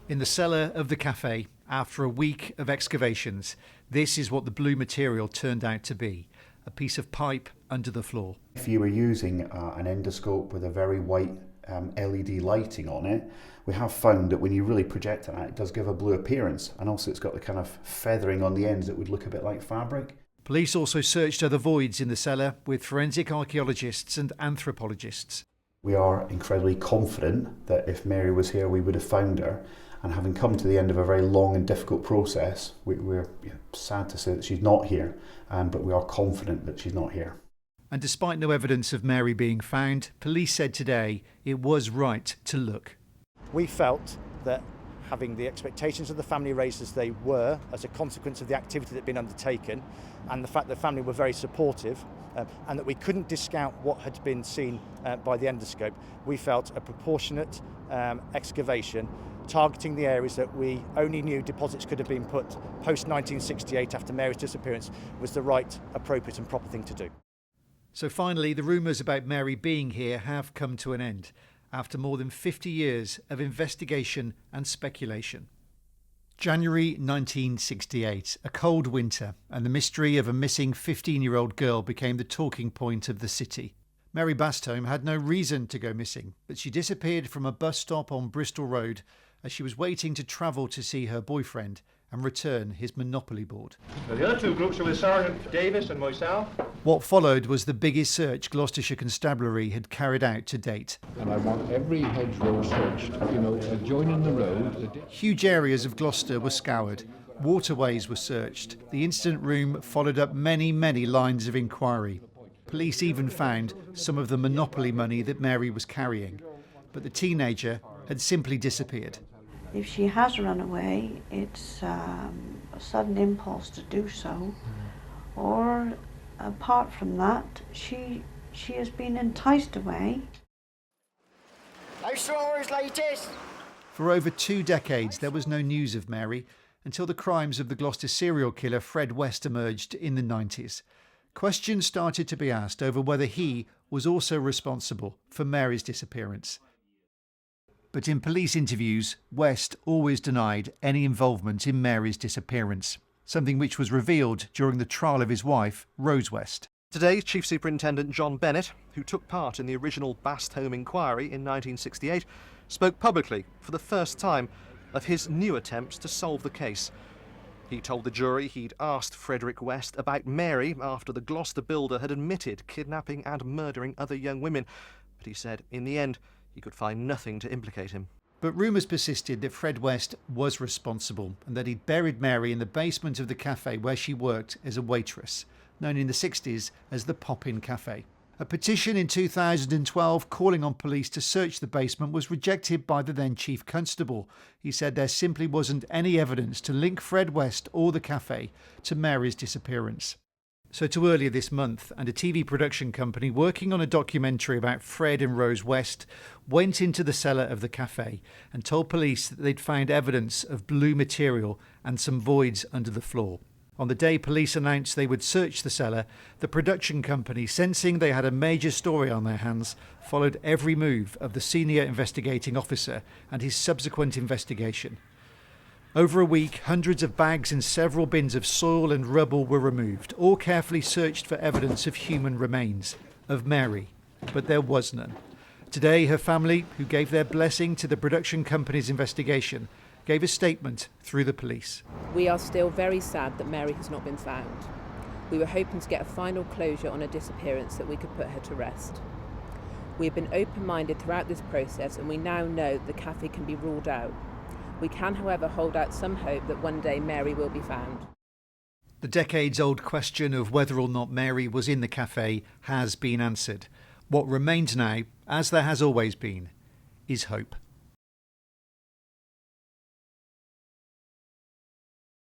In the cellar of the cafe, after a week of excavations, this is what the blue material turned out to be: a piece of pipe under the floor. If you were using an endoscope with a very white LED lighting on it, we have found that when you really project it out, it does give a blue appearance, and also it's got the kind of feathering on the ends that would look a bit like fabric. Police also searched other voids in the cellar with forensic archaeologists and anthropologists. We are incredibly confident that if Mary was here, we would have found her. And having come to the end of a very long and difficult process, we're sad to say that she's not here, but we are confident that she's not here. And despite no evidence of Mary being found, police said today it was right to look. We felt that having the expectations of the family raised as they were, as a consequence of the activity that had been undertaken, and the fact that the family were very supportive, and that we couldn't discount what had been seen by the endoscope, we felt a proportionate excavation targeting the areas that we only knew deposits could have been put post-1968 after Mary's disappearance was the right, appropriate and proper thing to do. So finally, the rumours about Mary being here have come to an end, after more than 50 years of investigation and speculation. January 1968, a cold winter, and the mystery of a missing 15-year-old girl became the talking point of the city. Mary Bastholm had no reason to go missing, but she disappeared from a bus stop on Bristol Road as she was waiting to travel to see her boyfriend and return his Monopoly board. The other two groups were Sergeant Davis and myself. What followed was the biggest search Gloucestershire Constabulary had carried out to date. And I want every hedgerow searched, adjoining the road. Huge areas of Gloucester were scoured. Waterways were searched. The incident room followed up many lines of inquiry. Police even found some of the Monopoly money that Mary was carrying. But the teenager had simply disappeared. If she has run away, it's a sudden impulse to do so, or apart from that, she has been enticed away. Latest. For over 2 decades, there was no news of Mary until the crimes of the Gloucester serial killer Fred West emerged in the 90s. Questions started to be asked over whether he was also responsible for Mary's disappearance. But in police interviews, West always denied any involvement in Mary's disappearance, something which was revealed during the trial of his wife, Rose West. Today, Chief Superintendent John Bennett, who took part in the original Bastholm inquiry in 1968, spoke publicly for the first time of his new attempts to solve the case. He told the jury he'd asked Frederick West about Mary after the Gloucester builder had admitted kidnapping and murdering other young women, but he said in the end he could find nothing to implicate him. But rumours persisted that Fred West was responsible and that he'd buried Mary in the basement of the cafe where she worked as a waitress, known in the 60s as the Pop-In Cafe. A petition in 2012 calling on police to search the basement was rejected by the then Chief Constable. He said there simply wasn't any evidence to link Fred West or the cafe to Mary's disappearance. So to earlier this month, and a TV production company working on a documentary about Fred and Rose West went into the cellar of the cafe and told police that they'd found evidence of blue material and some voids under the floor. On the day police announced they would search the cellar, the production company, sensing they had a major story on their hands, followed every move of the senior investigating officer and his subsequent investigation. Over a week, hundreds of bags and several bins of soil and rubble were removed, all carefully searched for evidence of human remains, of Mary, but there was none. Today, her family, who gave their blessing to the production company's investigation, gave a statement through the police. We are still very sad that Mary has not been found. We were hoping to get a final closure on her disappearance so that we could put her to rest. We have been open-minded throughout this process, and we now know that the cafe can be ruled out. We can, however, hold out some hope that one day Mary will be found. The decades-old question of whether or not Mary was in the cafe has been answered. What remains now, as there has always been, is hope.